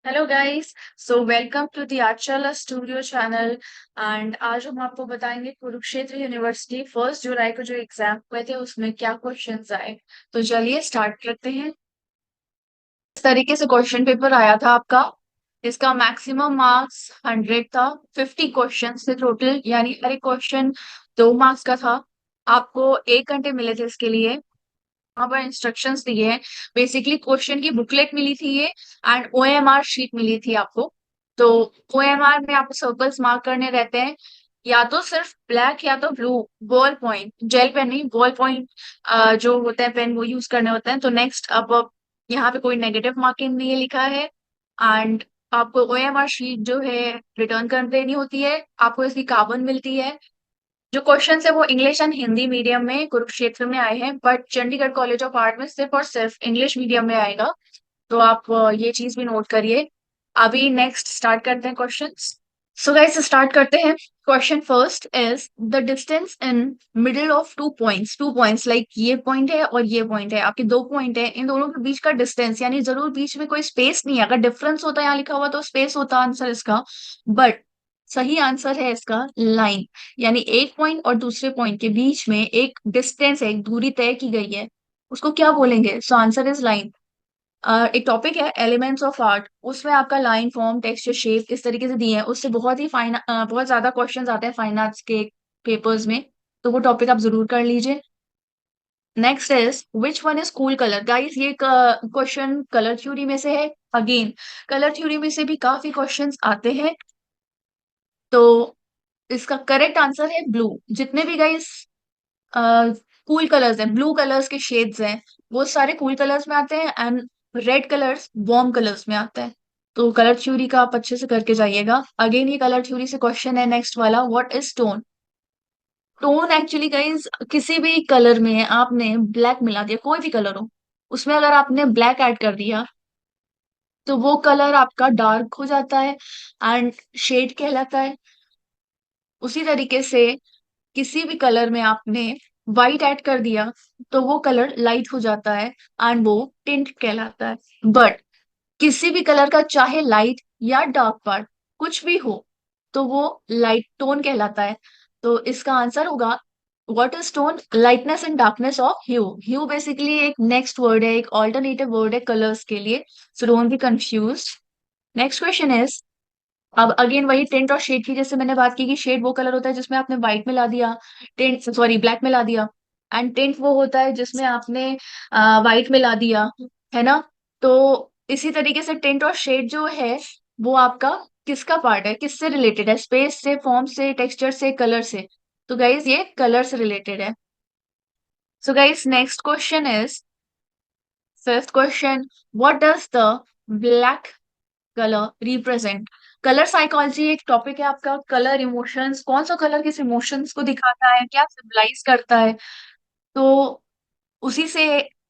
Hello guys. So welcome to the आर्चला studio channel. And आज हम आपको बताएंगे कुरुक्षेत्र यूनिवर्सिटी 1 जुलाई को जो एग्जाम हुए थे उसमें क्या क्वेश्चंस आए। तो चलिए स्टार्ट करते हैं। इस तरीके से क्वेश्चन पेपर आया था आपका। इसका मैक्सिमम मार्क्स 100 था। 50 क्वेश्चन थे टोटल, यानी हर एक क्वेश्चन 2 मार्क्स का था। आपको 1 घंटे मिले थे इसके लिए। वहां पर इंस्ट्रक्शंस दिए हैं। बेसिकली क्वेश्चन की बुकलेट मिली थी ये, एंड ओएमआर शीट मिली थी आपको। तो ओएमआर में आपको सर्कल्स मार्क करने रहते हैं, या तो सिर्फ ब्लैक या तो blue. Ball point, gel pen नहीं, बॉल पॉइंट जो होता है पेन, वो यूज करने होते हैं। तो नेक्स्ट, अब यहाँ पे कोई नेगेटिव मार्किंग नहीं लिखा है। एंड आपको ओएमआर शीट जो है रिटर्न कर देनी होती है। आपको इसकी कार्बन मिलती है। जो क्वेश्चन है वो इंग्लिश एंड हिंदी मीडियम में कुरुक्षेत्र में आए हैं, but Chandigarh college of art में सिर्फ और सिर्फ इंग्लिश मीडियम में आएगा। तो आप ये चीज भी नोट करिए। अभी नेक्स्ट स्टार्ट करते हैं क्वेश्चंस। सो गाइस स्टार्ट करते हैं। Question first is the distance in middle of two points like ये पॉइंट है और ये पॉइंट है, आपके 2 पॉइंट है, इन दोनों के बीच का डिस्टेंस, यानी जरूर बीच में कोई स्पेस नहीं है। अगर डिफरेंस होता यहाँ लिखा हुआ तो स्पेस होता आंसर इसका, बट सही आंसर है इसका लाइन। यानी एक पॉइंट और दूसरे पॉइंट के बीच में एक डिस्टेंस है, एक दूरी तय की गई है, उसको क्या बोलेंगे? So answer is line. एक टॉपिक है एलिमेंट्स ऑफ आर्ट, उसमें आपका लाइन, फॉर्म, टेक्सचर, शेप इस तरीके से दिए हैं। उससे बहुत ही बहुत ज्यादा क्वेश्चंस आते हैं फाइन आर्ट्स के पेपर्स में। तो वो टॉपिक आप जरूर कर लीजिए। Next is which one is cool colour. Guys ये क्वेश्चन कलर थ्योरी में से है। अगेन कलर थ्योरी में से भी काफी क्वेश्चंस आते हैं। तो इसका करेक्ट आंसर है ब्लू। जितने भी गाइस कूल कलर्स हैं, ब्लू कलर्स के शेड्स हैं, वो सारे कूल कलर्स में आते हैं, and red colours warm colours में आता है। तो कलर थ्योरी का आप अच्छे से करके जाइएगा। अगेन ये कलर थ्योरी से क्वेश्चन है। नेक्स्ट वाला, what is tone. Tone actually guys किसी भी कलर में आपने ब्लैक मिला दिया, कोई भी कलर हो, उसमें अगर आपने ब्लैक ऐड कर दिया तो वो कलर आपका डार्क हो जाता है एंड शेड कहलाता है। उसी तरीके से किसी भी कलर में आपने व्हाइट ऐड कर दिया तो वो कलर लाइट हो जाता है एंड वो टिंट कहलाता है। बट किसी भी कलर का चाहे लाइट या डार्क पार्ट कुछ भी हो तो वो लाइट टोन कहलाता है। तो इसका आंसर होगा what is tone, lightness and darkness of hue. Hue basically एक नेक्स्ट वर्ड है, एक ऑल्टरनेटिव वर्ड है कलर्स के लिए। So don't be confuse. Next question is, अब अगेन वही टेंट और शेड की जैसे मैंने बात की कि शेड वो कलर होता है जिसमें आपने व्हाइट मिला दिया, टेंट सॉरी ब्लैक मिला दिया, एंड टेंट वो होता है जिसमें आपने व्हाइट मिला दिया, है ना। तो इसी तरीके से टेंट और शेड जो है वो आपका किसका पार्ट है, किससे रिलेटेड है? स्पेस से, फॉर्म से, टेक्सचर से, कलर से। तो गाइज ये कलर से रिलेटेड है। So guys next question is, fifth question, what does the black colour represent. Colour psychology एक टॉपिक है आपका। कलर इमोशंस, कौन सा कलर किस इमोशंस को दिखाता है, क्या सिंबलाइज करता है, तो उसी से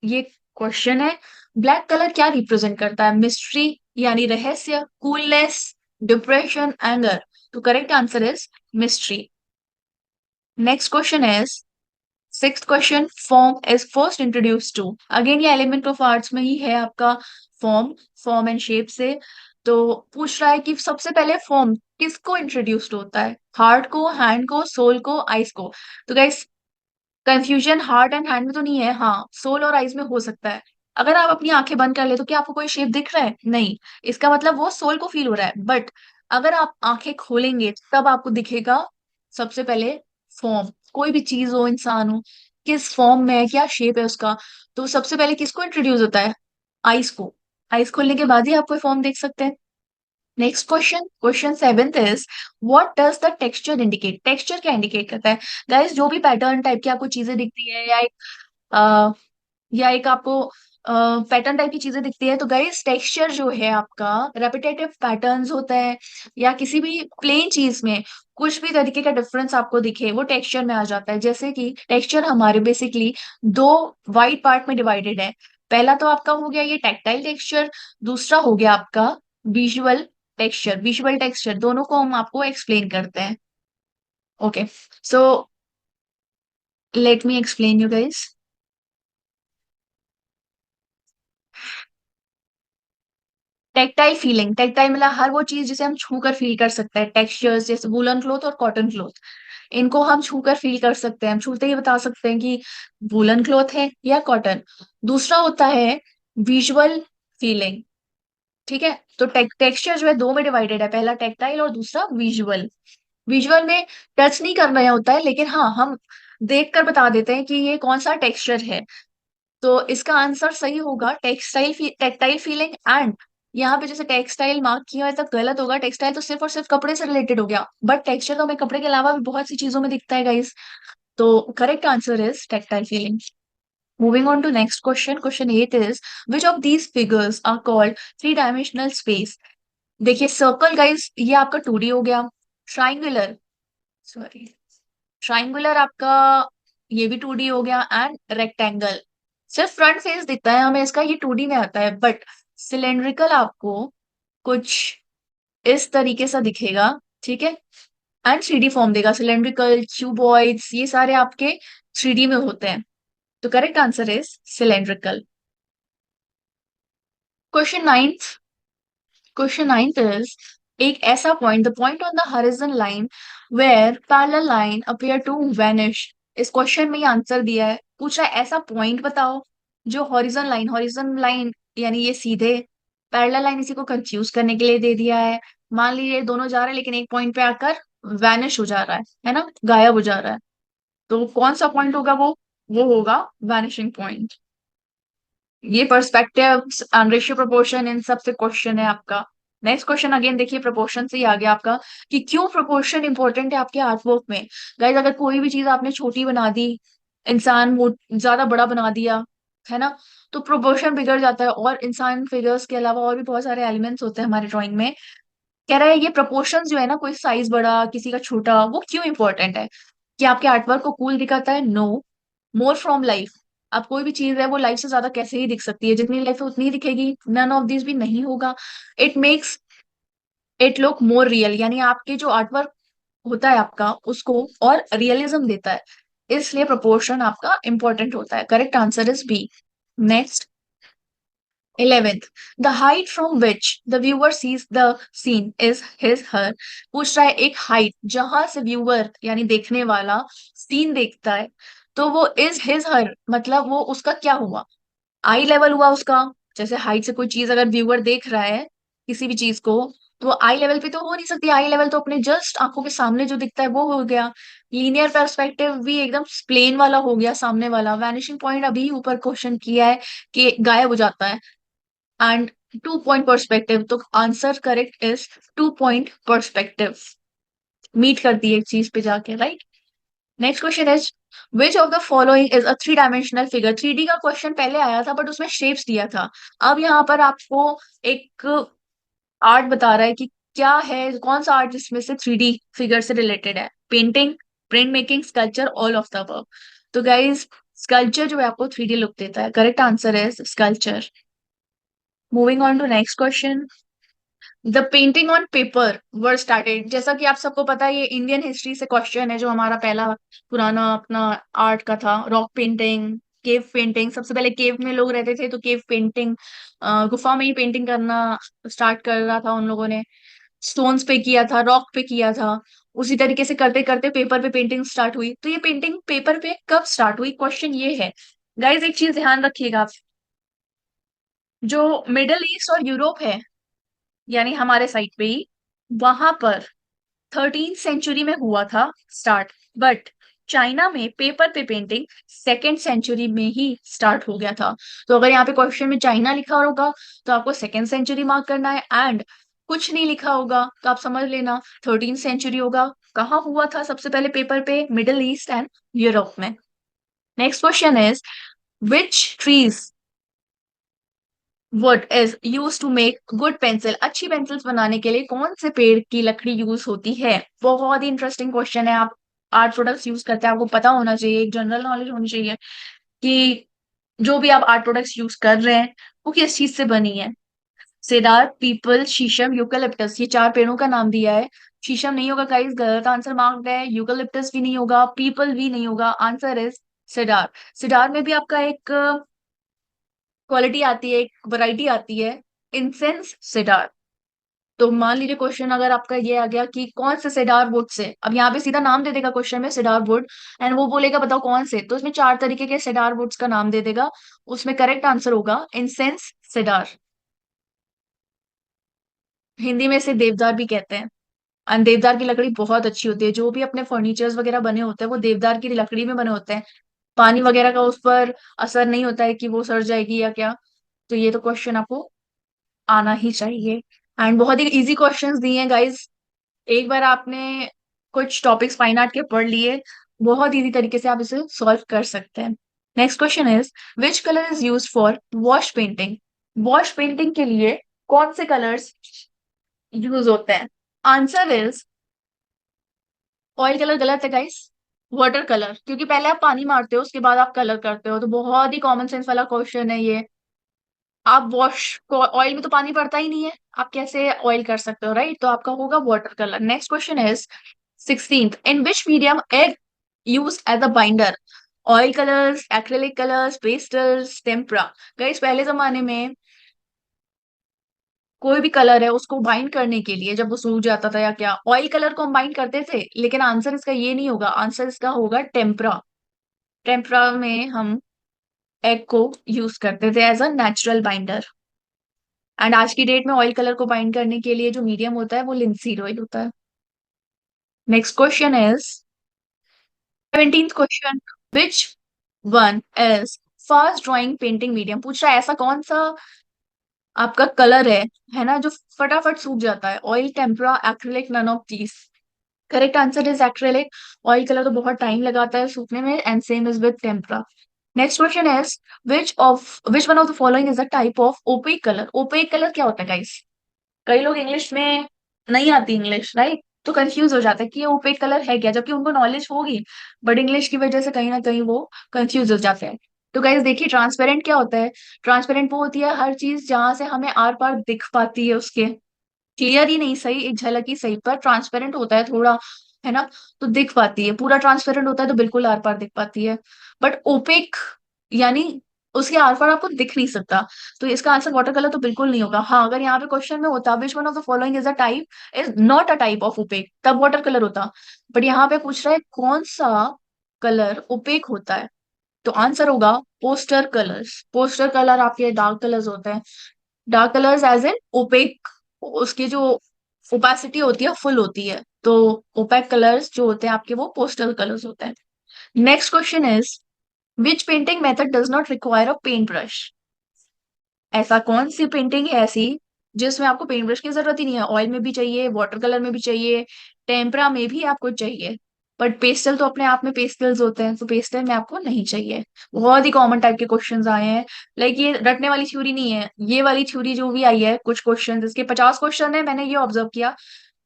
ये क्वेश्चन है। ब्लैक कलर क्या रिप्रेजेंट करता है? मिस्ट्री यानी रहस्य, कूलनेस, डिप्रेशन, एंगर। तो correct answer is mystery. Next question is, sixth question, form is first introduce to. अगेन ये एलिमेंट ऑफ आर्ट्स में ही है आपका। फॉर्म, फॉर्म एंड शेप से। तो पूछ रहा है कि सबसे पहले फॉर्म किसको इंट्रोड्यूस्ड होता है? हार्ट को, हैंड को, सोल को, आइज को? तो guys confusion heart and hand में तो नहीं है, हाँ सोल और आइज में हो सकता है। अगर आप अपनी आंखें बंद कर ले तो क्या आपको कोई शेप दिख रहा है? नहीं। इसका मतलब वो सोल को फील हो रहा है। बट अगर आप आंखें खोलेंगे तब आपको दिखेगा सबसे पहले फॉर्म। कोई भी चीज हो, इंसान हो, किस फॉर्म में है, क्या शेप है उसका। तो सबसे पहले किसको इंट्रोड्यूस होता है? आइज को। आइज खोलने के बाद ही आप कोई फॉर्म देख सकते हैं। Next question, question seventh is, what does the texture indicate. Texture क्या इंडिकेट करता है? गाइस जो भी पैटर्न टाइप की आपको चीजें दिखती है, या एक आपको पैटर्न टाइप की चीजें दिखती है, तो गाइस टेक्सचर जो है आपका रेपिटेटिव पैटर्न्स होता है, या किसी भी प्लेन चीज में कुछ भी तरीके का डिफरेंस आपको दिखे वो टेक्सचर में आ जाता है। जैसे कि टेक्सचर हमारे बेसिकली दो वाइड पार्ट में डिवाइडेड है। पहला तो आपका हो गया ये टैक्टाइल टेक्सचर, दूसरा हो गया आपका विजुअल टेक्सचर। विजुअल टेक्सचर दोनों को हम आपको एक्सप्लेन करते हैं। Okay, so let me explain you guys. Tactile feeling, tactile मतलब हर वो चीज जिसे हम छू कर फील कर सकते हैं। टेक्सचर्स जैसे वुलन क्लोथ और कॉटन क्लोथ, इनको हम छू कर फील कर सकते हैं, हम छूते ही बता सकते हैं कि वुलन क्लोथ है या कॉटन। दूसरा होता है विजुअल फीलिंग। ठीक है, तो टेक्सचर जो है दो में डिवाइडेड है, पहला टेक्टाइल और दूसरा विजुअल। विजुअल में टच नहीं करना होता है, लेकिन हाँ हम देख कर बता देते हैं कि ये कौन सा टेक्सचर है। तो इसका आंसर सही होगा टेक्टाइल फीलिंग। एंड यहाँ पे जैसे टेक्सटाइल मार्क किया है तो गलत होगा, टेक्सटाइल तो सिर्फ और सिर्फ कपड़े से रिलेटेड हो गया, बट टेक्सचर तो हमें कपड़े के अलावा भी बहुत सी चीजों में दिखता है गाइस। तो correct answer is tactile feeling. Moving on to next question, question 8 is which of these figures are called three dimensional space. देखिए सर्कल गाइस ये आपका 2D हो गया, ट्राइंगुलर, सॉरी ट्राइंगुलर आपका ये भी 2D हो गया, एंड रेक्टेंगल सिर्फ फ्रंट फेस दिखता है हमें इसका, ये 2D में आता है, बट सिलेंड्रिकल आपको कुछ इस तरीके से दिखेगा। ठीक है, एंड 3D फॉर्म देगा, सिलेंड्रिकल क्यूबॉइड्स ये सारे आपके 3D में होते हैं। तो correct answer is cylindrical. Question ninth, question ninth is एक ऐसा point, the point on the horizon line where parallel line appear to vanish. इस क्वेश्चन में ये आंसर दिया है, पूछ रहा है ऐसा पॉइंट बताओ जो हॉरिजॉन लाइन यानी ये सीधे, पैरेलल लाइन इसी को कंफ्यूज करने के लिए दे दिया है। मान लीजिए दोनों जा रहे हैं लेकिन एक पॉइंट पे आकर वैनिश हो जा रहा है ना, गायब हो जा रहा है। तो कौन सा पॉइंट होगा वो होगा वैनिशिंग पॉइंट। ये पर्सपेक्टिव एंड रेशियो प्रोपोर्शन इन सब से क्वेश्चन है आपका। नेक्स्ट क्वेश्चन अगेन देखिए प्रोपोर्शन से ही आ गया आपका कि क्यों प्रोपोर्शन इंपॉर्टेंट है आपके आर्टवर्क में। गाइस अगर कोई भी चीज आपने छोटी बना दी, इंसान ज्यादा बड़ा बना दिया, है ना, तो प्रोपोर्शन बिगड़ जाता है। और इंसान फिगर्स के अलावा और भी बहुत सारे एलिमेंट्स होते हैं हमारे ड्राइंग में। कह रहा है ये प्रोपोर्शन जो है ना, कोई साइज बड़ा किसी का छोटा, वो क्यों इंपॉर्टेंट है। कि आपके आर्टवर्क को कूल दिखाता है, नो, मोर फ्रॉम लाइफ। अब कोई भी चीज है वो लाइफ से ज्यादा कैसे ही दिख सकती है, जितनी लाइफ है उतनी ही दिखेगी, नन ऑफ दिस भी नहीं होगा। It makes it look more real, यानी आपके जो आर्टवर्क होता है आपका उसको और रियलिज्म देता है, इसलिए प्रोपोर्शन आपका इंपॉर्टेंट होता है। Correct answer is B. Next 11th, the height from which the viewer sees the scene is his her. पूछ रहा है एक हाइट जहां से व्यूअर यानी देखने वाला सीन देखता है, तो वो इज हिज हर मतलब वो उसका क्या हुआ, आई लेवल हुआ उसका। जैसे हाइट से कोई चीज अगर व्यूअर देख रहा है किसी भी चीज को, तो आई लेवल पे तो हो नहीं सकती, आई लेवल तो अपने जस्ट आंखों के सामने जो दिखता है वो हो गया। लीनियर पर्सपेक्टिव भी एकदम प्लेन वाला हो गया सामने वाला। वैनिशिंग पॉइंट अभी ऊपर क्वेश्चन किया है कि गायब हो जाता है। एंड 2 पॉइंट पर्सपेक्टिव, तो answer correct is 2 point perspective, meet करती है एक चीज पे जाके, right. Next question is which of the following is a three dimensional figure. 3D का क्वेश्चन पहले आया था बट उसमें शेप्स दिया था, अब यहाँ पर आपको एक आर्ट बता रहा है कि क्या है, कौन सा आर्ट जिसमें से 3D फिगर से रिलेटेड है। Painting, print making, sculpture, all of the above. तो गाइज स्कल्पचर जो है आपको 3D लुक देता है, करेक्ट आंसर है sculpture. Moving on to next question, the painting on paper were started. जैसा कि आप सबको पता है ये इंडियन हिस्ट्री से क्वेश्चन है, जो हमारा पहला पुराना अपना आर्ट का था, रॉक पेंटिंग, केव पेंटिंग। सबसे पहले केव में लोग रहते थे तो केव पेंटिंग, गुफा में ही पेंटिंग करना स्टार्ट कर रहा था उन लोगों ने। स्टोन्स पे किया था, रॉक पे किया था, उसी तरीके से करते करते पेपर पे पेंटिंग स्टार्ट हुई। तो ये पेंटिंग पेपर पे कब स्टार्ट हुई, क्वेश्चन ये है। गाइज एक चीज ध्यान रखिएगा आप, जो मिडल ईस्ट और यूरोप है यानी हमारे साइड पे ही, वहां पर 13th सेंचुरी में हुआ था स्टार्ट, बट चाइना में पेपर पे पेंटिंग 2nd सेंचुरी में ही स्टार्ट हो गया था। तो अगर यहाँ पे क्वेश्चन में चाइना लिखा होगा तो आपको 2nd सेंचुरी मार्क करना है, एंड कुछ नहीं लिखा होगा तो आप समझ लेना 13th सेंचुरी होगा। कहाँ हुआ था सबसे पहले पेपर पे, मिडिल ईस्ट एंड यूरोप में। Next question is which trees wood is use to make good pencil. अच्छी पेंसिल्स बनाने के लिए कौन से पेड़ की लकड़ी यूज होती है। बहुत ही इंटरेस्टिंग क्वेश्चन है। आप आर्ट प्रोडक्ट्स यूज करते हैं, आपको पता होना चाहिए, एक जनरल नॉलेज होनी चाहिए कि जो भी आप आर्ट प्रोडक्ट्स यूज कर रहे हैं वो किस चीज से बनी है। सेदार, पीपल, शीशम, यूकलिप्टस, ये 4 पेड़ों का नाम दिया है। शीशम नहीं होगा गाइस, गलत आंसर मार्क्ड है। यूकलिप्टस भी नहीं होगा, पीपल भी नहीं होगा, आंसर इज सेडार। सेडार में भी आपका एक क्वालिटी आती है, एक वैरायटी आती है, इंसेंस, सिडार। तो मान लीजिए क्वेश्चन अगर आपका ये आ गया कि कौन से सेडार वुड से, अब यहाँ पे सीधा नाम दे देगा क्वेश्चन में सेडार वुड, एंड वो बोलेगा बताओ कौन से, तो उसमें चार तरीके के सेडार वुड्स का नाम दे देगा। उसमें करेक्ट आंसर होगा इंसेंस, सेडार। हिंदी में इसे देवदार भी कहते हैं। एंड देवदार की लकड़ी बहुत अच्छी होती है, जो भी अपने फर्नीचर्स वगैरह बने होते हैं वो देवदार की लकड़ी में बने होते हैं। पानी वगैरह का उस पर असर नहीं होता है कि वो सड़ जाएगी या क्या। तो ये तो क्वेश्चन आपको आना ही चाहिए। एंड बहुत ही इजी क्वेश्चंस दिए हैं गाइस। एक बार आपने कुछ टॉपिक्स फाइन आर्ट के पढ़ लिए, बहुत इजी तरीके से आप इसे सॉल्व कर सकते हैं। Next question is, which colour is use for wash painting? Wash painting के लिए कौन से कलर्स यूज होते हैं? Answer is oil colour. गलत है गाइस, वाटर कलर, क्योंकि पहले आप पानी मारते हो उसके बाद आप कलर करते हो, तो बहुत ही कॉमन सेंस वाला क्वेश्चन है ये। आप वॉश ऑयल में तो पानी पड़ता ही नहीं है, आप कैसे ऑयल कर सकते हो, राइट? तो आपका होगा water colour. Next question is 16th, in which medium egg use as a binder? Oil colours, acrylic colours, pastels, tempera. Guys पहले जमाने में कोई भी कलर है उसको बाइंड करने के लिए जब वो सूख जाता था या क्या, ऑयल कलर को हम बाइंड करते थे, लेकिन आंसर इसका ये नहीं होगा, आंसर इसका होगा टेम्परा। टेम्परा में हम एग को यूज करते थे as a natural binder. And आज की डेट में ऑयल कलर को बाइंड करने के लिए जो मीडियम होता है वो लिंसीड ऑयल होता है। Next question is 17th question, which one is fast drawing painting medium? पूछ रहा है ऐसा कौन सा आपका कलर है ना, जो फटाफट सूख जाता है? Oil, tempera, acrylic, none of these. Correct answer is acrylic. Oil colour तो बहुत टाइम लगाता है सूखने में, and same is with tempera. Next question is, which one of the following is a type of opaque colour? Opaque colour क्या होता है guys? कई लोग इंग्लिश में नहीं आती इंग्लिश, राइट, तो कंफ्यूज हो जाता है कि ये ओपेक कलर है क्या, जबकि उनको नॉलेज होगी, बट इंग्लिश की वजह से कहीं ना कहीं वो कंफ्यूज हो जाते हैं। तो गाइस देखिए, ट्रांसपेरेंट क्या होता है? ट्रांसपेरेंट वो होती है हर चीज जहां से हमें आर पार दिख पाती है, उसके क्लियर ही नहीं, सही एक झलक ही सही, पर ट्रांसपेरेंट होता है थोड़ा, है ना, तो दिख पाती है। पूरा ट्रांसपेरेंट होता है तो बिल्कुल आर पार दिख पाती है, बट ओपेक यानी उसके आर पार आपको दिख नहीं सकता। तो इसका आंसर वाटर कलर तो बिल्कुल नहीं होगा। हाँ, अगर यहाँ पे क्वेश्चन में होता which one of the following is a type, is not a type of opaque, तब वाटर कलर होता। बट यहाँ पे पूछ रहा है कौन सा कलर ओपेक होता है, तो आंसर होगा पोस्टर कलर्स। पोस्टर कलर आपके डार्क कलर्स होते हैं। Dark colours as an opaque, उसकी जो ओपेसिटी होती है फुल होती है, तो ओपेक कलर्स जो होते हैं आपके वो पोस्टल कलर्स होते हैं। Next question is, which painting method does not require a paint brush? ऐसा कौन सी पेंटिंग है ऐसी जिसमें आपको पेंट ब्रश की जरूरत ही नहीं है? ऑयल में भी चाहिए, वाटर कलर में भी चाहिए, टेम्परा में भी आपको चाहिए, बट पेस्टल तो अपने आप में पेस्टल्स होते हैं, तो पेस्टल में आपको नहीं चाहिए। बहुत ही कॉमन टाइप के क्वेश्चंस आए हैं। लाइक ये रटने वाली थ्योरी नहीं है, ये वाली थ्योरी जो भी आई है, कुछ क्वेश्चन, इसके 50 क्वेश्चन है, मैंने ये ऑब्जर्व किया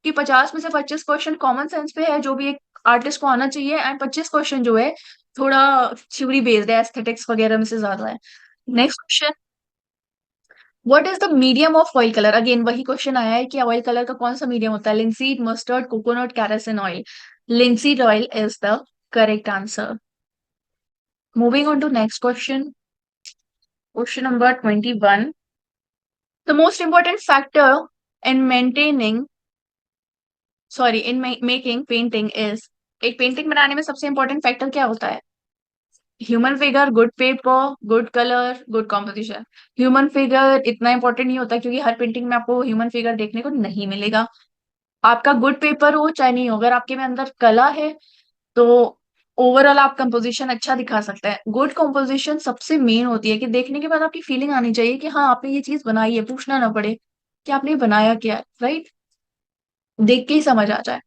कि 50 में से 25 क्वेश्चन कॉमन सेंस पे है जो भी एक आर्टिस्ट को आना चाहिए, एंड 25 क्वेश्चन जो है थोड़ा थ्योरी बेस्ड है, एस्थेटिक्स वगैरह में से ज्यादा है। Next question, what is the medium of oil colour? Again वही क्वेश्चन आया है कि ऑयल कलर का कौन सा मीडियम होता है? Linseed, mustard, coconut, kerosene oil. Linseed oil is the correct answer. Moving on to next question, question number 21, the most important factor in maintaining, sorry, in making painting is, एक painting बनाने में सबसे important factor क्या होता है? Human figure, good paper, good colour, good composition. Human figure इतना important नहीं होता, क्योंकि हर पेंटिंग में आपको ह्यूमन फिगर देखने को नहीं मिलेगा। आपका गुड पेपर हो चाहे नहीं हो, अगर आपके में अंदर कला है तो ओवरऑल आप कंपोजिशन अच्छा दिखा सकता है। गुड कंपोजिशन सबसे मेन होती है कि देखने के बाद आपकी फीलिंग आनी चाहिए कि हाँ आपने ये चीज बनाई है, पूछना ना पड़े कि आपने ये बनाया क्या है, राइट, देख के ही समझ आ जाए।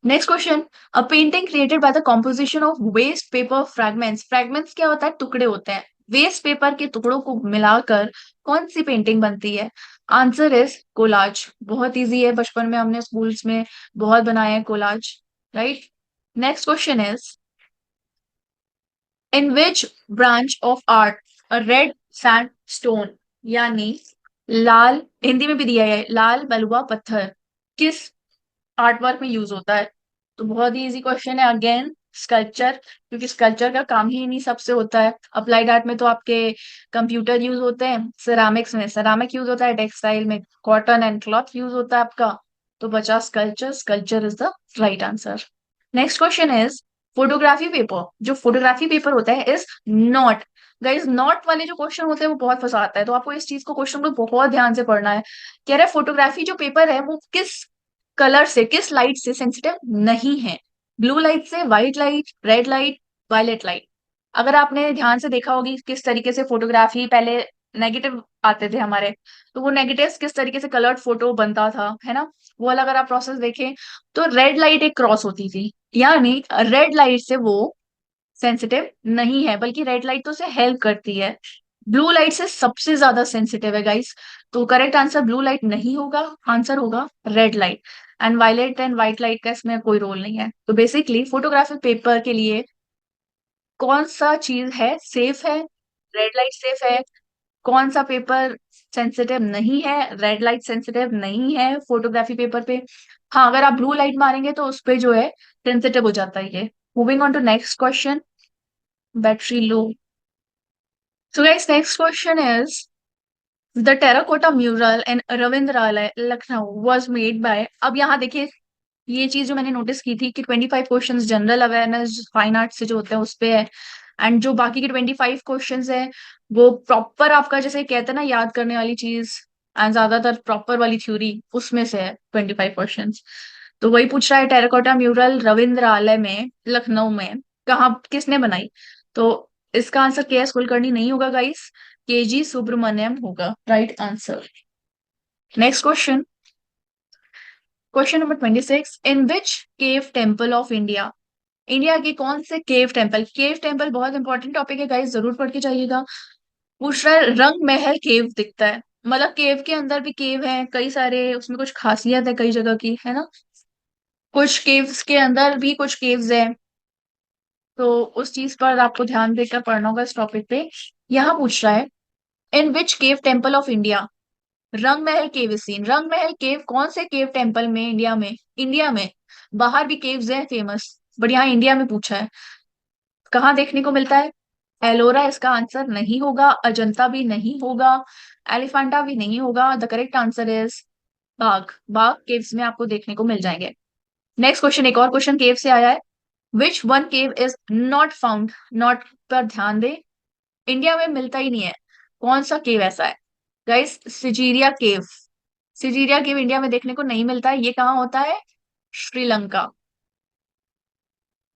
Next question, a painting created by the composition of waste paper fragments. Fragments क्या होता है? टुकड़े होते हैं। वेस्ट पेपर के टुकड़ों को मिलाकर कौन सी पेंटिंग बनती है? Answer is collage. बहुत इजी है, बचपन में हमने स्कूल्स में बहुत बनाया है collage, right. Next question is, in which branch of art a red sand stone, यानी लाल, हिंदी में भी दिया है लाल बलुआ पत्थर, किस आर्ट वर्क में यूज होता है? तो बहुत ही इजी क्वेश्चन है अगेन, स्कल्पचर, क्योंकि स्कल्पचर का काम ही इन्हीं सबसे होता है। अप्लाइड आर्ट में तो आपके कंप्यूटर यूज होते हैं, सिरामिक्स में सेरामिक यूज होता है, टेक्सटाइल में कॉटन एंड क्लॉथ यूज होता है आपका। तो बचा sculpture, sculpture is the right answer. Next question is photography paper, जो फोटोग्राफी पेपर होता है इज नॉट, गाइज नॉट वाले जो क्वेश्चन होते हैं वो बहुत फंसाता है, तो आपको इस चीज को क्वेश्चन को बहुत ध्यान से पढ़ना है। कह रहा है फोटोग्राफी जो पेपर है वो किस कलर से, किस लाइट से सेंसिटिव नहीं है। ब्लू लाइट से, white light, red light, violet light. अगर आपने ध्यान से देखा होगी किस तरीके से फोटोग्राफी पहले नेगेटिव आते थे हमारे, तो वो नेगेटिव किस तरीके से कलर्ड फोटो बनता था, है ना। वो वाला अगर आप प्रोसेस देखें तो रेड लाइट एक क्रॉस होती थी, यानी रेड लाइट से वो सेंसिटिव नहीं है, बल्कि रेड लाइट तो उसे हेल्प करती है। ब्लू लाइट से सबसे ज्यादा सेंसिटिव है गाइस। तो करेक्ट आंसर ब्लू लाइट नहीं होगा, आंसर होगा red light. And violet and white light का इसमें कोई रोल नहीं है। तो बेसिकली फोटोग्राफी पेपर के लिए कौन सा चीज है सेफ है, रेड लाइट सेफ है। कौन सा पेपर सेंसिटिव नहीं है, रेड लाइट सेंसिटिव नहीं है फोटोग्राफी पेपर पे। हाँ, अगर आप ब्लू लाइट मारेंगे तो उस पे जो है सेंसिटिव हो जाता है ये। Moving on to next question, battery low. So guys next question is the terracotta mural in Ravindralaya Lucknow was made by. अब यहाँ देखिए, ये चीज जो मैंने नोटिस की थी कि 25 questions general awareness fine art से जो होते हैं उस पे है, एंड जो बाकी के 25 क्वेश्चंस है वो प्रॉपर आपका जैसे कहते हैं ना याद करने वाली चीज, एंड ज्यादातर प्रॉपर वाली थ्योरी उसमें से है 25 क्वेश्चंस। तो वही पूछ रहा है टेराकोटा म्यूरल रविंद्रालय में लखनऊ में कहाँ किसने बनाई। तो इसका आंसर के एस कुलकर्णी नहीं होगा गाइस, के जी सुब्रमण्यम होगा right answer. Next question, question number 26, in which cave temple of India, India के कौन से केव टेम्पल, केव टेम्पल बहुत इंपॉर्टेंट टॉपिक है गाइस, जरूर पढ़ के जाइएगा। पूछ रहा है रंग महल केव दिखता है, मतलब केव के अंदर भी केव है कई सारे, उसमें कुछ खासियत है कई जगह की, है ना। कुछ केव्स के अंदर भी कुछ केव्स है, तो उस चीज पर आपको ध्यान देकर पढ़ना होगा इस टॉपिक पे। यहाँ पूछ रहा है इन विच केव टेम्पल ऑफ इंडिया, रंग महल केव इज सीन, रंग महल केव कौन से केव टेम्पल में इंडिया में, इंडिया में बाहर भी केव्स हैं फेमस, बट यहाँ इंडिया में पूछा है कहाँ देखने को मिलता है। एलोरा इसका आंसर नहीं होगा, अजंता भी नहीं होगा, एलिफेंटा भी नहीं होगा। द करेक्ट आंसर इज बाघ, बाघ केव्स में आपको देखने को मिल जाएंगे। नेक्स्ट क्वेश्चन, एक और क्वेश्चन केव से आया है, which one cave is not found, not पर ध्यान दे, इंडिया में मिलता ही नहीं है, कौन सा केव ऐसा है। गाइस सिजीरिया केव, सिजीरिया केव इंडिया में देखने को नहीं मिलता है, ये कहाँ होता है, Sri Lanka.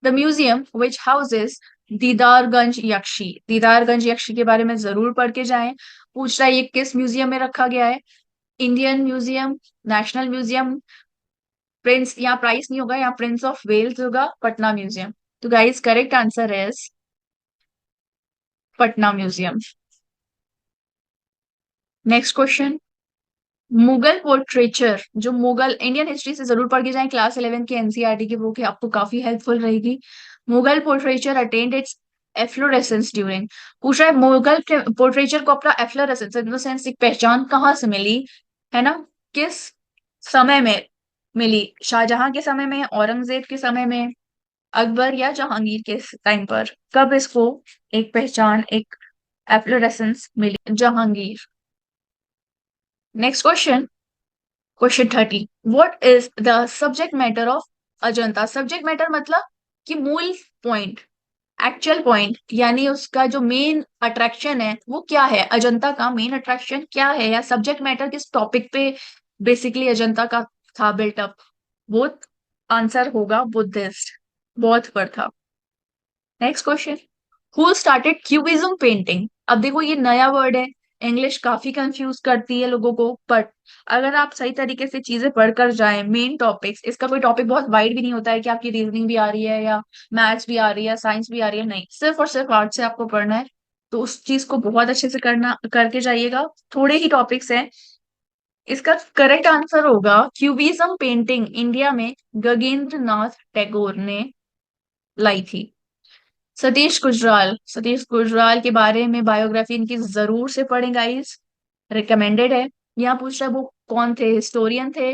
The museum which houses Didarganj Yakshi, Didarganj Yakshi के बारे में जरूर पढ़ के जाएं। पूछ रहा है ये किस म्यूजियम में रखा गया है, Indian museum, national museum, Prince, यहाँ प्राइस नहीं होगा, यहाँ प्रिंस ऑफ वेल्स होगा, पटना म्यूजियम। तो guys correct answer is Patna museum. Next question, Mughal portraiture, जो मुगल इंडियन हिस्ट्री से जरूर पढ़ के जाएं, क्लास 11 की एनसीईआरटी की बुक है, आपको काफी हेल्पफुल रहेगी। Mughal portraiture attend it's efflorescence during, पूछ रहा है मुगल पोर्ट्रेचर को अपना एफ्लोरेसेंस इन द सेंस एक पहचान कहाँ से मिली, है ना, किस समय में मिली, शाहजहां के समय में, औरंगजेब के समय में, अकबर या जहांगीर के टाइम पर, कब इसको एक पहचान एक एफ्लोरेसेंस मिली, Jahangir. Next question, question 30, what is the subject matter of Ajanta, subject matter मतलब कि मूल पॉइंट, एक्चुअल पॉइंट, यानी उसका जो मेन अट्रैक्शन है वो क्या है, अजंता का मेन अट्रैक्शन क्या है, या सब्जेक्ट मैटर किस टॉपिक पे बेसिकली अजंता का था बिल्टअप, वो आंसर होगा बुद्धिस्ट, बौद्ध पर था। Next question, who started cubism painting, अब देखो ये नया वर्ड है, इंग्लिश काफी कंफ्यूज करती है लोगों को, बट अगर आप सही तरीके से चीजें पढ़कर जाएं, मेन टॉपिक्स, इसका कोई टॉपिक बहुत वाइड भी नहीं होता है कि आपकी रीजनिंग भी आ रही है या मैथ्स भी आ रही है, साइंस भी आ रही है, नहीं, सिर्फ और सिर्फ आर्ट से आपको पढ़ना है। तो उस चीज को बहुत अच्छे से करना करके जाइएगा, थोड़े ही टॉपिक्स हैं। इसका करेक्ट आंसर होगा क्यूबिज्म पेंटिंग इंडिया में गगनेंद्र नाथ टैगोर ने लाई थी। सतीश गुजराल, सतीश गुजराल के बारे में बायोग्राफी इनकी जरूर से पढ़ें गाइस, रिकमेंडेड है। यहाँ पूछ रहा है वो कौन थे, हिस्टोरियन थे,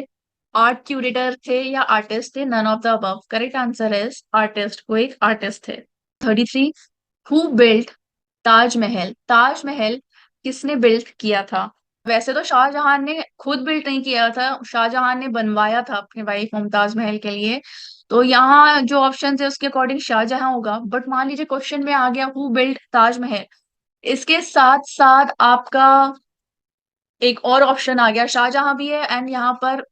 आर्ट क्यूरेटर थे या आर्टिस्ट थे? None of the above. Correct answer is artist, वो एक आर्टिस्ट थे। 33, हु बिल्ट ताजमहल? ताजमहल किसने बिल्ट किया था? वैसे तो शाहजहां ने खुद बिल्ट नहीं किया था, शाहजहां ने बनवाया था अपनी वाइफ मुमताज महल के लिए। तो यहाँ जो ऑप्शन है उसके अकॉर्डिंग शाहजहां होगा, बट मान लीजिए क्वेश्चन में आ गया हु बिल्ट ताजमहल, इसके साथ साथ आपका एक और ऑप्शन आ गया, शाहजहां भी है एंड यहाँ पर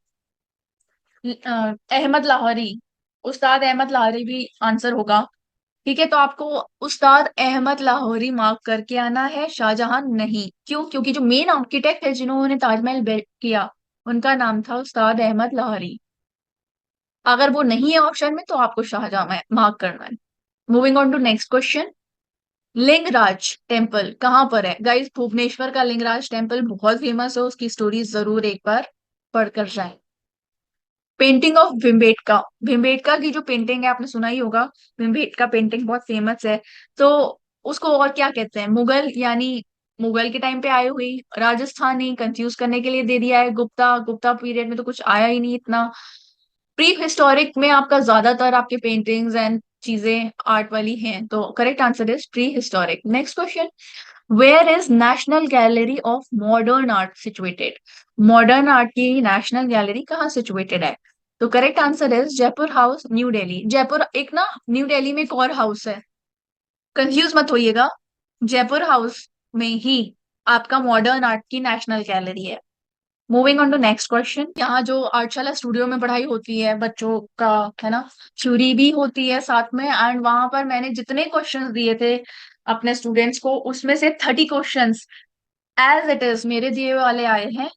अहमद लाहौरी, उस्ताद अहमद लाहौरी भी आंसर होगा। ठीक है, तो आपको उस्ताद अहमद लाहौरी मार्क करके आना है, शाहजहां नहीं। क्यों? क्योंकि जो मेन आर्किटेक्ट है जिन्होंने ताजमहल बिल्ड किया, उनका नाम था उस्ताद अहमद लाहौरी। अगर वो नहीं है ऑप्शन में तो आपको शाहजहां में मार्क करना है। Moving on to next question. Lingaraj temple कहाँ पर है? गाइस, भुवनेश्वर का लिंगराज टेम्पल बहुत फेमस है, उसकी स्टोरी जरूर एक बार पढ़कर जाएं। पेंटिंग ऑफ भिम्बेटका, भिम्बेटका की जो पेंटिंग है आपने सुना ही होगा, भिम्बेटका पेंटिंग बहुत फेमस है। तो उसको और क्या कहते हैं? मुगल, यानी मुगल के टाइम पे आई हुई, राजस्थानी कंफ्यूज करने के लिए दे दिया है, गुप्ता, गुप्ता पीरियड में तो कुछ आया ही नहीं इतना। प्री हिस्टोरिक में आपका ज्यादातर आपके पेंटिंग्स एंड चीजें आर्ट वाली हैं, तो correct answer is pre historic. Next question, where is national gallery of modern art situated? Modern art की नेशनल गैलरी कहाँ सिचुएटेड है? तो correct answer is Jaipur house, New Delhi. Jaipur एक ना, न्यू दिल्ली में एक और हाउस है, कंफ्यूज मत होइएगा। जयपुर हाउस में ही आपका मॉडर्न आर्ट की नेशनल गैलरी है। Moving on to next question. यहाँ जो आर्टशाला स्टूडियो में पढ़ाई होती है बच्चों का, है ना, थ्योरी भी होती है साथ में, एंड वहां पर मैंने जितने क्वेश्चंस दिए थे अपने स्टूडेंट्स को, उसमें से 30 क्वेश्चंस एज इट इज मेरे दिए वाले आए हैं।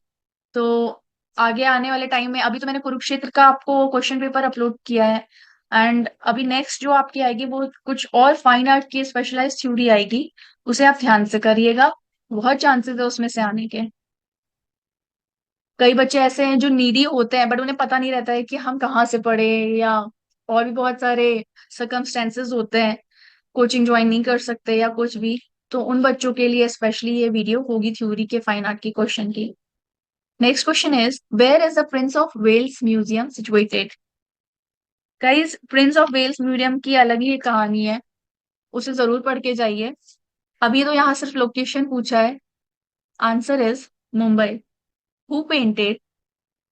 तो आगे आने वाले टाइम में, अभी तो मैंने कुरुक्षेत्र का आपको क्वेश्चन पेपर अपलोड किया है, एंड अभी नेक्स्ट जो आपकी आएगी वो कुछ और फाइन आर्ट की स्पेशलाइज थ्योरी आएगी, उसे आप ध्यान से करिएगा, बहुत चांसेस है उसमें से आने के। कई बच्चे ऐसे हैं जो नीडी होते हैं बट उन्हें पता नहीं रहता है कि हम कहाँ से पढ़े, या और भी बहुत सारे सर्कमस्टेंसेस होते हैं, कोचिंग ज्वाइन नहीं कर सकते या कुछ भी। तो उन बच्चों के लिए स्पेशली ये वीडियो होगी थ्योरी के फाइन आर्ट की क्वेश्चन की। Next question is, where is the Prince of Wales museum situated? Guys, Prince of Wales museum की अलग ही एक कहानी है, उसे जरूर पढ़ के जाइए। अभी तो यहाँ सिर्फ लोकेशन पूछा है। Answer is Mumbai. Who painted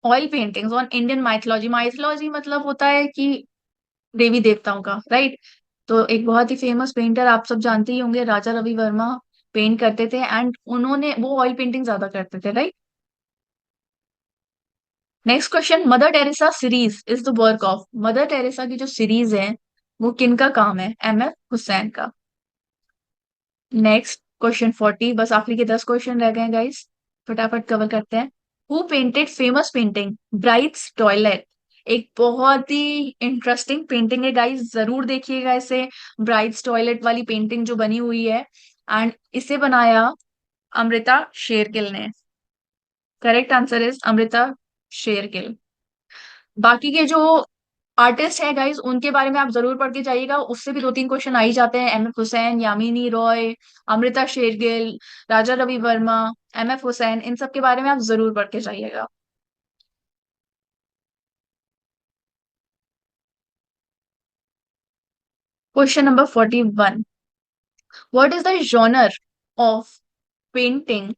oil paintings on Indian mythology? Mythology मतलब होता है कि देवी देवताओं का, राइट? तो एक बहुत ही फेमस पेंटर आप सब जानते ही होंगे, राजा रवि वर्मा पेंट करते थे, एंड उन्होंने वो ऑयल पेंटिंग ज्यादा करते थे, right? Next question, mother Teresa series is the work of? Mother Teresa की जो सीरीज है वो किनका काम है? MF हुसैन का। नेक्स्ट क्वेश्चन 40, बस आखिरी के 10 क्वेश्चन रह गए गाइस, फटाफट कवर करते हैं। Who painted famous painting brides toilet? एक बहुत ही इंटरेस्टिंग पेंटिंग है गाइस, जरूर देखिएगा इसे। ब्राइट्स टॉयलेट वाली पेंटिंग जो बनी हुई है, एंड इसे बनाया अमृता शेरगिल ने। Correct answer is Amrita Shergil. बाकी के जो आर्टिस्ट है गाइज उनके बारे में आप जरूर पढ़ के जाइएगा, उससे भी 2-3 क्वेश्चन आ ही जाते हैं। MF हुसैन, यामिनी रॉय, अमृता शेरगिल, राजा रवि वर्मा, MF हुसैन, इन सब के बारे में आप जरूर पढ़ के जाइएगा। Question number 41, what is the genre of painting?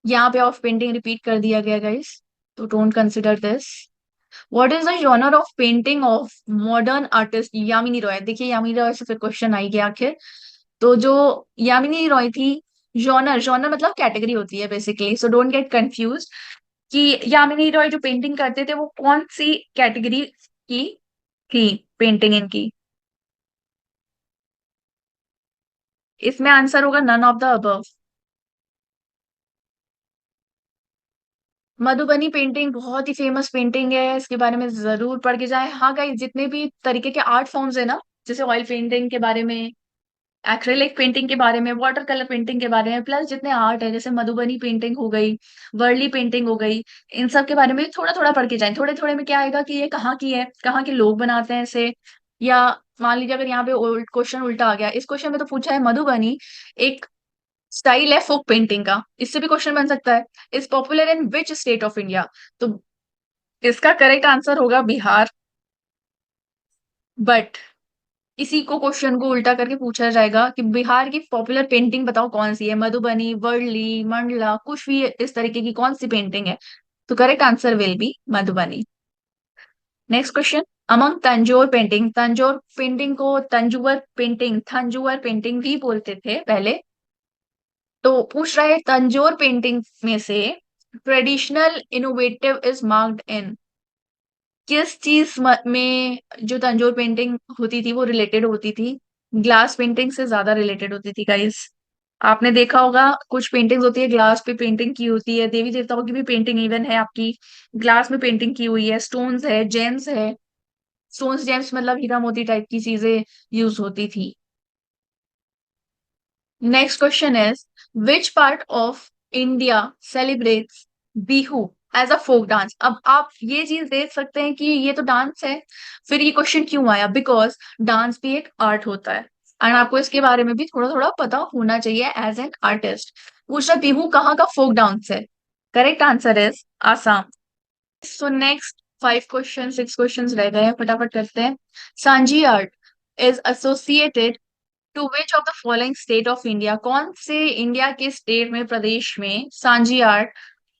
यहाँ पे ऑफ पेंटिंग रिपीट कर दिया गया गाइस, तो don't consider this. What is the genre of painting of modern artist Yamini Roy? देखिए यामिनी रॉय से फिर क्वेश्चन आई गया आखिर। तो जो यामिनी रॉय थी, जॉनर, जॉनर मतलब कैटेगरी होती है basically, so don't get confuse कि यामिनी रॉय जो पेंटिंग करते थे वो कौन सी कैटेगरी की थी पेंटिंग इनकी। इसमें आंसर होगा none of the above. Madhubani painting बहुत ही फेमस पेंटिंग है, इसके बारे में जरूर पढ़ के जाएं। हाँ गाइस, जितने भी तरीके के आर्ट फॉर्म्स है ना, जैसे ऑयल पेंटिंग के बारे में, एक्रेलिक पेंटिंग के बारे में, वाटर कलर पेंटिंग के बारे में, प्लस जितने आर्ट है जैसे मधुबनी पेंटिंग हो गई, वर्ली पेंटिंग हो गई, इन सब के बारे में थोड़ा थोड़ा पढ़ के जाएं। थोड़े थोड़े में क्या आएगा कि ये कहाँ की है, कहाँ के लोग बनाते हैं इसे। या मान लीजिए अगर यहाँ पे क्वेश्चन उल्टा आ गया, इस क्वेश्चन में तो पूछा है मधुबनी एक स्टाइल है फोक पेंटिंग का, इससे भी क्वेश्चन बन सकता है, is popular in which state of India? तो इसका करेक्ट आंसर होगा बिहार। बट इसी को क्वेश्चन को उल्टा करके पूछा जाएगा कि बिहार की पॉपुलर पेंटिंग बताओ कौन सी है, मधुबनी, वर्ली, मंडला, कुछ भी इस तरीके की कौन सी पेंटिंग है। तो correct answer will be Madhubani. Next question, among Tanjore painting, Tanjore painting को तंजुवर पेंटिंग भी बोलते थे पहले। तो पूछ रहा है तंजौर पेंटिंग में से traditional innovative is marked in, किस चीज में जो तंजौर पेंटिंग होती थी वो रिलेटेड होती थी, ग्लास पेंटिंग से ज्यादा रिलेटेड होती थी गाइस। आपने देखा होगा कुछ पेंटिंग्स होती है ग्लास पे पेंटिंग की होती है, देवी देवताओं की भी पेंटिंग इवन है आपकी ग्लास में पेंटिंग की हुई है, स्टोन्स है, जेम्स है। स्टोन्स जेम्स मतलब हीरा मोती टाइप की चीजें यूज होती थी। Next question is which part of India celebrates Bihu as a folk dance. अब आप ये चीज देख सकते हैं कि ये तो डांस है, फिर ये क्वेश्चन क्यों आया, बिकॉज डांस भी एक आर्ट होता है एंड आपको इसके बारे में भी थोड़ा थोड़ा पता होना चाहिए एज एन आर्टिस्ट। पूछा बिहू कहाँ का फोक डांस है, correct answer is Assam. So next 5 question 6 question रह गए हैं, फटाफट करते हैं। Sanjhi art is associated to which of the following state of India, कौन से इंडिया के स्टेट में प्रदेश में सांजी आर्ट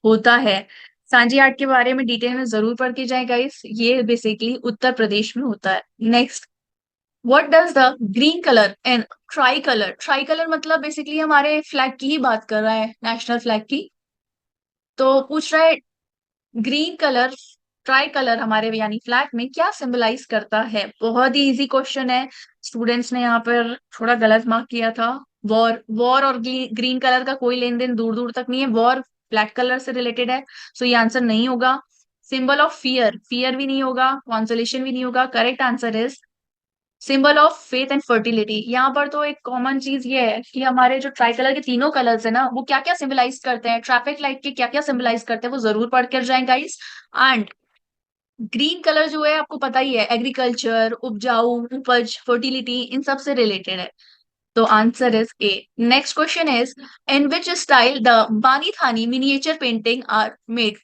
होता है। सांजी आर्ट के बारे में डिटेल में जरूर पढ़ के जाए गाइस, ये बेसिकली उत्तर प्रदेश में होता है। Next, what does the green colour and try colour, try colour मतलब बेसिकली हमारे फ्लैग की ही बात कर रहा है, नेशनल फ्लैग की। तो पूछ रहा है ग्रीन कलर ट्राई कलर हमारे यानी फ्लैग में क्या सिंबलाइज करता है। बहुत ही इजी क्वेश्चन है, स्टूडेंट्स ने यहाँ पर थोड़ा गलत मार्क किया था। वॉर, वॉर और ग्रीन कलर का कोई लेन देन दूर दूर तक नहीं है, वॉर ब्लैक कलर से रिलेटेड है, सो ये आंसर नहीं होगा। सिंबल ऑफ फियर, फियर भी नहीं होगा, कॉन्सोलेशन भी नहीं होगा, correct answer is symbol of faith and fertility. यहाँ पर तो एक कॉमन चीज ये है कि हमारे जो ट्राई कलर के तीनों कलर्स है ना वो क्या क्या सिंबलाइज करते हैं, ट्रैफिक लाइट के क्या क्या सिंबलाइज करते हैं वो जरूर पढ़ कर जाएं गाइस। एंड ग्रीन कलर जो है आपको पता ही है एग्रीकल्चर, उपजाऊ, उपज, फर्टिलिटी इन सब से रिलेटेड है। तो answer is A. Next question is in which style the Bani Thani miniature painting are made.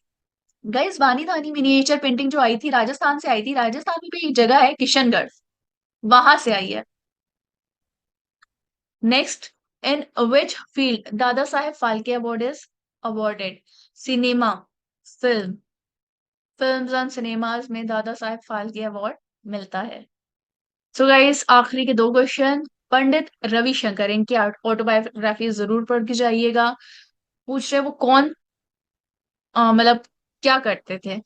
Guys Bani Thani miniature painting जो आई थी राजस्थान से आई थी, राजस्थान में भी एक जगह है किशनगढ़, वहां से आई है। Next, in which field Dada Saheb Phalke award is awarded, cinema, film, films and cinemas में दादा साहेब फाल्के अवार्ड मिलता है। सो गाइस आखिरी के 2 क्वेश्चन, पंडित रविशंकर इनकी ऑटोबायोग्राफी जरूर पढ़ के जाइएगा। पूछ रहे वो कौन मतलब क्या करते थे,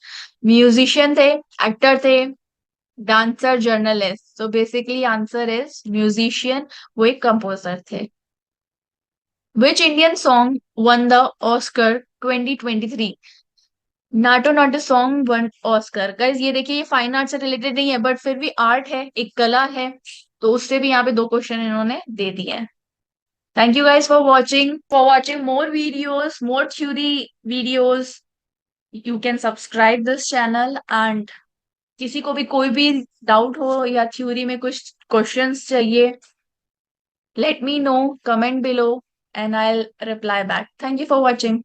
म्यूजिशियन थे, एक्टर थे, dancer, journalist. So basically answer is musician, वो एक कंपोजर थे। Which Indian song one the Oscar 2023, NATO NATO song one Oscar. Guys ये देखिए ये फाइन आर्ट से रिलेटेड नहीं है बट फिर भी आर्ट है, एक कला है, तो उससे भी यहाँ पे 2 क्वेश्चन इन्होंने दे दिए हैं। Thank you guys for watching more videos, more theory videos. You can subscribe this channel and किसी को भी कोई भी डाउट हो या थ्योरी में कुछ क्वेश्चंस चाहिए, let me know, comment below, and I'll reply back. Thank you for watching.